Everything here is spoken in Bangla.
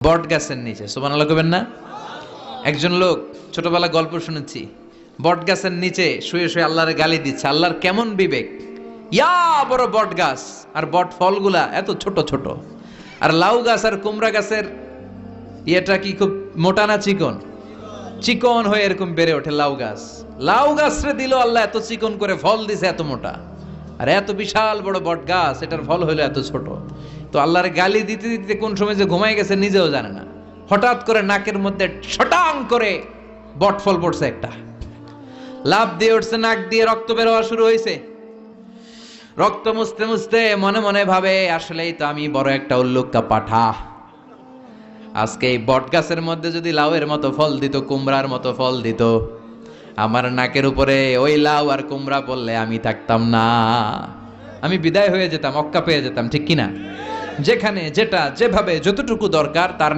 বট গাছের নিচে, সুবহানাল্লাহ কইবেন না? একজন লোক, ছোটবেলা গল্প শুনেছি, বট গাছের নিচে শুয়ে শুয়ে আল্লাহর গালি দিচ্ছে। আল্লাহর কেমন বিবেক, ইয়া বড় বট গাছ, আর বট ফলগুলা এত ছোট ছোট। আর লাউ গাছ আর কুমড়া গাছের ইয়েটা কি খুব মোটা না চিকন? চিকন হয়ে এরকম বেড়ে ওঠে লাউ গাছ। লাউ গাছরে দিল আল্লাহ এত চিকন করে, ফল দিছে এত মোটা। আর এত বিশাল বড় বট গাছ, এটার ফল হলো এত ছোট। তো আল্লাহর গালি দিতে দিতে কোন সময় যে ঘুমাই গেছে নিজেও জানে না। হঠাৎ করে নাকের মধ্যে শটাং করে বট ফল পড়ছে একটা, লাফ দিয়ে উঠছে, নাক দিয়ে রক্ত বের হওয়া শুরু হয়েছে। রক্ত মুছতে মুছতে মনে মনে ভাবে, আসলেই তো আমি বড় একটা উল্লুক্কা পাঠা। আজকে এই বট গাছের মধ্যে যদি লাউয়ের মতো ফল দিত, কুমড়ার মতো ফল দিত, আমার নাকের উপরে ওই লাউ আর কুমড়া পড়লে আমি থাকতাম না, আমি বিদায় হয়ে যেতাম, অক্কা পেয়ে যেতাম, ঠিক কিনা? যেখানে যেটা যেভাবে যতটুকু দরকার তার